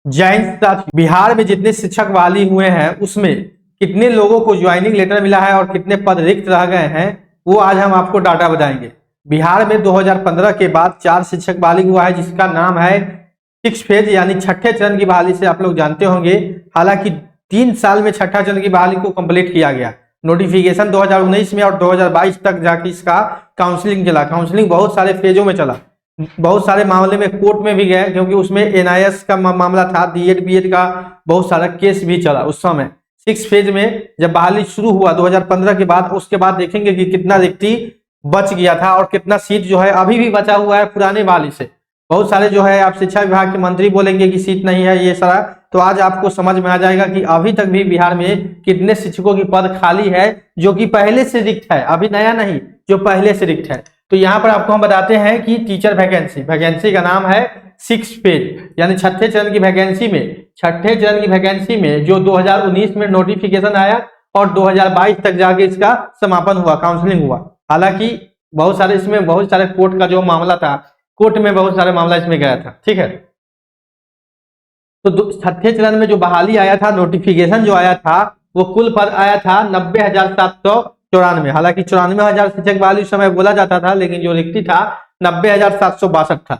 जय हिंद साथियों। बिहार में जितने शिक्षक बहाली हुए हैं उसमें कितने लोगों को ज्वाइनिंग लेटर मिला है और कितने पद रिक्त रह गए हैं वो आज हम आपको डाटा बताएंगे। बिहार में 2015 के बाद 4 शिक्षक बहाली हुआ है जिसका नाम है 6 फेज यानी छठे चरण की बहाली से आप लोग जानते होंगे। हालांकि 3 साल में छठा चरण की बहाली को कंप्लीट किया गया। नोटिफिकेशन 2019 में और 2022 तक जाके इसका काउंसलिंग चला। काउंसलिंग बहुत सारे फेजों में चला, बहुत सारे मामले में कोर्ट में भी गए क्योंकि उसमें एनआईएस का मामला था, डीएड बीएड का बहुत सारा केस भी चला उस समय। 6 फेज में जब बहाली शुरू हुआ 2015 के बाद, उसके बाद देखेंगे कि कितना रिक्ति बच गया था और कितना सीट जो है अभी भी बचा हुआ है पुराने बहाली से। बहुत सारे जो है आप शिक्षा विभाग के मंत्री बोलेंगे कि सीट नहीं है ये सारा, तो आज आपको समझ में आ जाएगा कि अभी तक भी बिहार में कितने शिक्षकों की पद खाली है जो कि पहले से रिक्त है, अभी नया नहीं, जो पहले से रिक्त है। तो यहाँ पर आपको हम बताते हैं कि टीचर वैकेंसी का नाम है 6 फेज यानी छठे चरण की वैकेंसी में जो 2019 में नोटिफिकेशन आया और 2022 तक जाके इसका समापन हुआ, काउंसलिंग हुआ। हालांकि बहुत सारे कोर्ट का जो मामला था, कोर्ट में बहुत सारे मामला इसमें गया था, ठीक है। तो छठे चरण में जो बहाली आया था, नोटिफिकेशन जो आया था, वो कुल पद आया था 90,794। हालांकि 94,000 शिक्षक बहाली उस समय बोला जाता था, लेकिन जो रिक्ति था 90,762 था।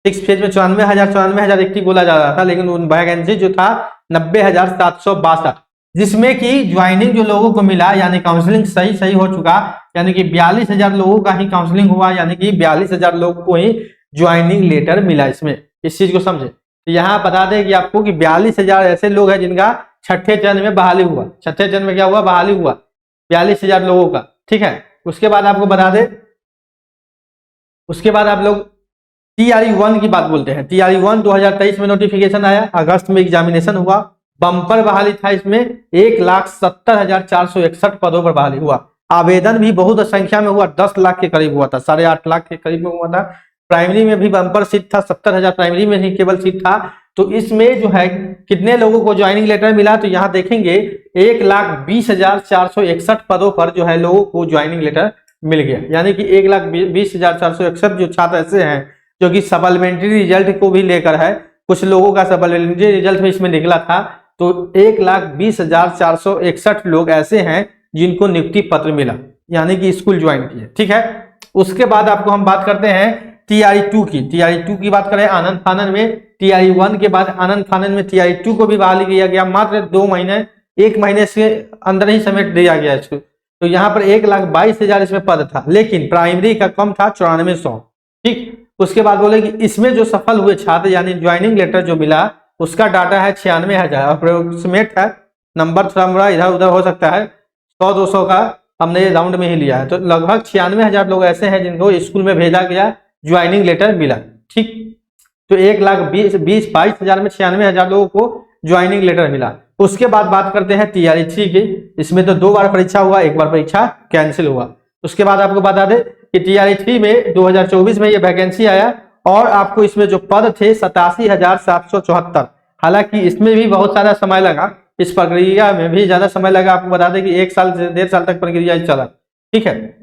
6 फेज में 94,000 रिक्ति बोला जा रहा था, लेकिन वैकेंसी जो था 90,762, जिसमें कि ज्वाइनिंग जो लोगों को मिला यानी काउंसलिंग सही हो चुका, यानी कि 42,000 लोगों का ही काउंसलिंग हुआ, यानी कि 42,000 लोगों को ही ज्वाइनिंग लेटर मिला। इसमें इस चीज को समझे। तो यहाँ बता दें कि आपको कि 42,000 ऐसे लोग हैं जिनका छठे चरण में बहाली हुआ। छठे चरण में क्या हुआ? बहाली हुआ 42,000 लोगों का, ठीक है। उसके बाद आपको बता दें, उसके बाद आप लोग TRE-1 की बात बोलते हैं। TRE-1 2023 में नोटिफिकेशन आया, अगस्त में एग्जामिनेशन हुआ, बम्पर बहाली था। इसमें 1,70,461 पदों पर बहाली हुआ। आवेदन भी बहुत संख्या में हुआ, 10 लाख के करीब हुआ था, 8.5 लाख के करीब में हुआ था। प्राइमरी में भी बम्पर सीट था, 70,000 प्राइमरी में ही केवल सीट था। तो इसमें जो है कितने लोगों को ज्वाइनिंग लेटर मिला, तो यहाँ देखेंगे 1,20,461 पदों पर जो है लोगों को ज्वाइनिंग लेटर मिल गया। यानी कि 1,20,461 जो छात्र ऐसे हैं जो कि सप्लीमेंट्री रिजल्ट को भी लेकर है, कुछ लोगों का सप्लीमेंट्री रिजल्ट में इसमें निकला था। तो 1,20,461 लोग ऐसे हैं जिनको नियुक्ति पत्र मिला, यानी कि स्कूल ज्वाइन किए, ठीक है। उसके बाद आपको हम बात करते हैं TRE-2 की। TRE-2 की बात करें आनंद फानन में, TRE-1 के बाद आनंद फानन में TRE-2 को भी बहाली किया गया। मात्र 2 महीने 1 महीने से अंदर ही समेट दिया गया इसको। तो यहाँ पर 1,22,000 इसमें पद था, लेकिन प्राइमरी का कम था 9400, ठीक। उसके बाद बोले कि इसमें जो सफल हुए छात्र यानी ज्वाइनिंग लेटर जो मिला उसका डाटा है 96,000। अप्रोक्सीमेट है, नंबर थोड़ा इधर उधर हो सकता है, 100-200 का हमने राउंड में ही लिया है। तो लगभग 96,000 लोग ऐसे हैं जिनको स्कूल में भेजा गया, ज्वाइनिंग लेटर मिला, ठीक। तो 1,22,000 में 96,000 लोगों को ज्वाइनिंग लेटर मिला। उसके बाद बात करते हैं TRE-3 की। इसमें तो 2 बार परीक्षा हुआ, 1 बार परीक्षा कैंसिल हुआ। उसके बाद आपको बता दें कि TRE-3 में 2024 में ये वैकेंसी आया और आपको इसमें जो पद थे 87,774। हालांकि इसमें भी बहुत सारा समय लगा, इस प्रक्रिया में भी ज्यादा समय लगा। आपको बता दें कि 1 साल से 1.5 साल तक प्रक्रिया चला, ठीक है।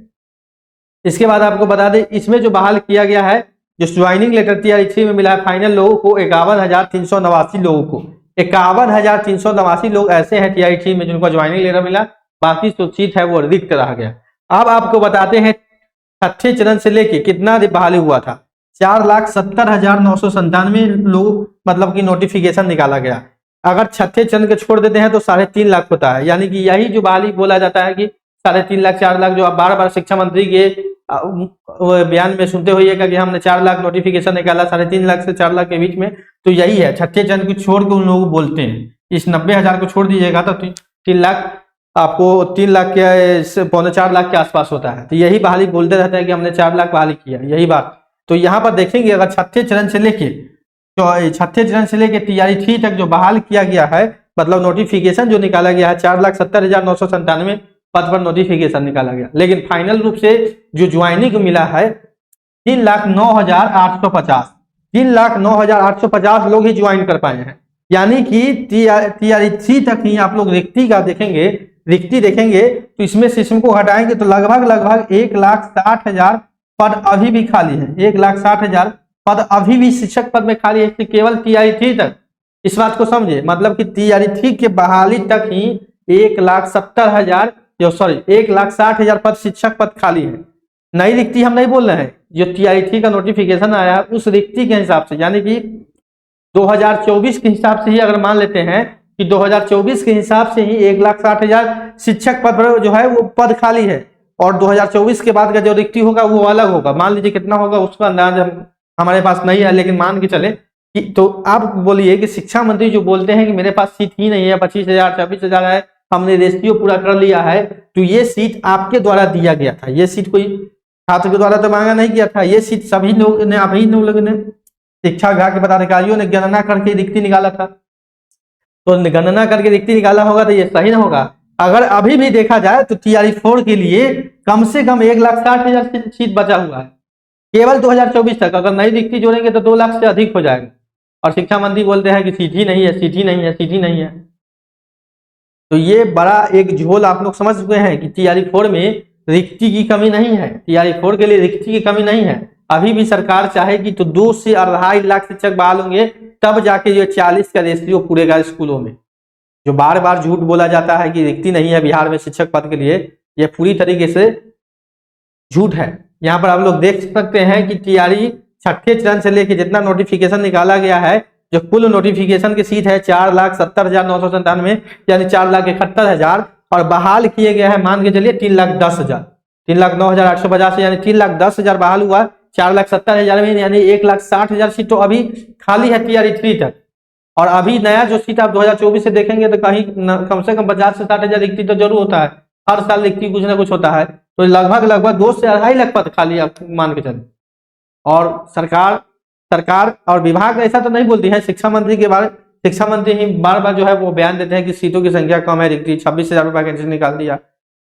इसके बाद आपको बता दें इसमें जो बहाल किया गया है, जो ज्वाइनिंग लेटर TRE-3 में मिला है फाइनल लोगों को 51,389 लोगों को। 51,389 लोग ऐसे हैं TRE-3 में जिनको ज्वाइनिंग लेटर मिला, बाकी जो सीट है वो रिक्त रह गया। अब आपको बताते हैं छठे चरण से लेके कितना बहाली हुआ था। 4,70,997 लोग मतलब कि नोटिफिकेशन निकाला गया। अगर छठे चरण के छोड़ देते हैं तो 3.5 लाख होता है, यानी कि यही जो बहाली बोला जाता है कि 3.5 लाख 4 लाख, जो आप बार बार शिक्षा मंत्री के बयान में सुनते होइएगा कि हमने 4 लाख नोटिफिकेशन निकाला, 3.5 लाख से 4 लाख के बीच में, तो यही है। छठे चरण को छोड़ के उन लोग बोलते हैं। इस 90,000 को छोड़ दीजिएगा तो 3 लाख, आपको 3 लाख के 3.25 लाख के आसपास होता है। तो यही बहाली बोलते रहते हैं कि हमने 4 लाख बहाली किया, यही बात। तो यहाँ पर देखेंगे अगर छठे चरण से लेके TRE-3 तक जो बहाल किया गया है, मतलब नोटिफिकेशन जो निकाला गया है 4,70,997 पद पर नोटिफिकेशन निकाला गया, लेकिन फाइनल रूप से जो ज्वाइनिंग मिला है 3,09,850। 3,09,850 लोग ही ज्वाइन कर पाए हैं। यानी कि TRE-3 तक ही आप लोग रिक्ति देखेंगे तो इसमें सिस्टम को हटाएंगे तो लगभग 1,60,000 पद अभी भी खाली है। 1,60,000 पद अभी भी शिक्षक पद में खाली है, केवल TRE-3 तक। इस बात को समझे, मतलब कि तैयारी 3 के बहाली तक ही 1,60,000 पद, शिक्षक पद खाली है। नई रिक्ति हम नहीं बोल रहे हैं, जो तैयारी 3 का नोटिफिकेशन आया है उस रिक्ति के हिसाब से, यानी कि 2024 के हिसाब से ही अगर मान लेते हैं कि 2024 के हिसाब से ही 1,60,000 शिक्षक पद जो है वो पद खाली है, और 2024 के बाद का जो रिक्ति होगा वो अलग होगा। मान लीजिए कितना होगा उसका अंदाज हमारे पास नहीं है, लेकिन मान के चले कि, तो आप बोलिए कि शिक्षा मंत्री जो बोलते हैं कि मेरे पास सीट ही नहीं है, 25,000 26,000 है, हमने रेशियो पूरा कर लिया है, तो ये सीट आपके द्वारा दिया गया था, ये सीट कोई छात्र के द्वारा तो मांगा नहीं गया था, ये सीट सभी लोग ने, आप ही लोगों ने, शिक्षा विभाग के पदाधिकारियों ने गणना करके रिक्ति निकाला था। तो गणना करके रिक्ति निकाला होगा तो ये सही ना होगा। अगर अभी भी देखा जाए तो तैयारी 4 के लिए कम से कम 1,60,000 सीट बचा हुआ है केवल 2024 तक। अगर नई रिक्ति जोड़ेंगे तो 2 लाख से अधिक हो जाएगा, और शिक्षा मंत्री बोलते हैं कि सीट ही नहीं है, सीट ही नहीं है, सीट ही नहीं है। तो ये बड़ा एक झोल आप लोग समझ चुके हैं कि तैयारी 4 में रिक्ति की कमी नहीं है, तैयारी 4 के लिए रिक्ति की कमी नहीं है। अभी भी सरकार चाहेगी तो 2 से 2.5 लाख शिक्षक बहाल होंगे, तब जाके ये 40 का रेशियो पूरेगा स्कूलों में। जो बार बार झूठ बोला जाता है कि रिक्ति नहीं है बिहार में शिक्षक पद के लिए, ये पूरी तरीके से झूठ है। यहाँ पर आप लोग देख सकते हैं कि तैयारी 6ठे चरण से लेकर जितना नोटिफिकेशन निकाला गया है, जो कुल नोटिफिकेशन की सीट है 4,70,997, यानी 4,71,000, और बहाल किए गए हैं मान के चलिए 3,10,000, 3,09,850, यानी 3,10,000 बहाल हुआ 4,70,000 में, यानी 1,60,000 सीट तो अभी खाली है तैयारी 3 तक। और अभी नया जो सीट आप 2024 से देखेंगे तो कहीं कम से कम 50 से 60,000 रिक्ति तो जरूर होता है, हर साल रिक्ति कुछ ना कुछ होता है, तो लगभग 2 से 2.5 लाख पद खाली आप मान के चले। और सरकार और विभाग ऐसा तो नहीं बोलती है, शिक्षा मंत्री के बारे, शिक्षा मंत्री ही बार बार जो है वो बयान देते हैं कि सीटों की संख्या कम है, रिक्ति 26,000 वैकेंसी निकाल दिया।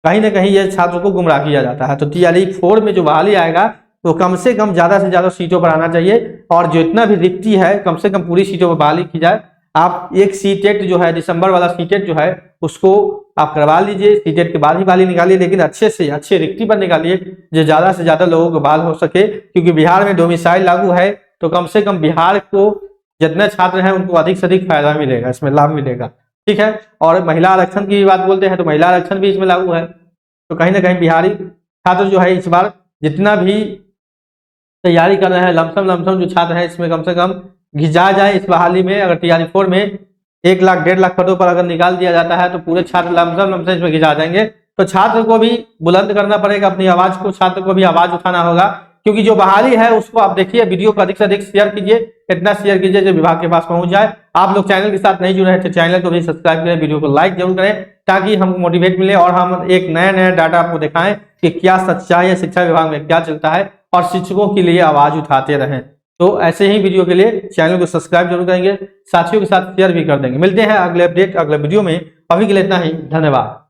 कहीं ना कहीं ये छात्रों को गुमराह किया जाता है। तो तैयारी 4 में जो बहाली आएगा तो कम से कम ज्यादा से ज्यादा सीटों पर आना चाहिए, और जितना भी रिक्ति है कम से कम पूरी सीटों पर बहाली की जाए। आप एक सीटेट जो है, दिसंबर वाला सीटेट जो है उसको आप करवा लीजिए, सीटेट के बाद ही बहाली निकालिए, लेकिन अच्छे से अच्छे रिक्ति पर निकालिए जो ज्यादा से ज्यादा लोगों को बहाल हो सके, क्योंकि बिहार में डोमिसाइल लागू है, तो कम से कम बिहार को जितने छात्र हैं उनको अधिक से अधिक फायदा मिलेगा, इसमें लाभ मिलेगा। ठीक है, और महिला आरक्षण की बात बोलते हैं तो महिला आरक्षण भी इसमें लागू है। तो कहीं ना कहीं बिहारी छात्र जो है इस बार जितना भी तैयारी कर रहे हैं, लमसम जो छात्र हैं इसमें कम से कम घिसा जाए इस बहाली में। अगर तैयारी 4 में 1 लाख 1.5 लाख पदों पर अगर निकाल दिया जाता है तो पूरे छात्र लमसम इसमें घिसा जाएंगे। तो छात्र को भी बुलंद करना पड़ेगा अपनी आवाज को, छात्र को भी आवाज उठाना होगा, क्योंकि जो बहाली है उसको आप देखिए, वीडियो को अधिक से अधिक शेयर कीजिए, इतना शेयर कीजिए जो विभाग के पास पहुंच जाए। आप लोग चैनल के साथ नहीं जुड़े हैं तो चैनल को भी सब्सक्राइब करें, वीडियो को लाइक जरूर करें, ताकि हमको मोटिवेट मिले और हम एक नया डाटा आपको दिखाएं कि क्या सच्चाई है, शिक्षा विभाग में क्या चलता है, और शिक्षकों के लिए आवाज उठाते रहें। तो ऐसे ही वीडियो के लिए चैनल को सब्सक्राइब जरूर करेंगे, साथियों के साथ शेयर भी कर देंगे। मिलते हैं अगले अपडेट अगले वीडियो में, अभी के लिए इतना ही, धन्यवाद।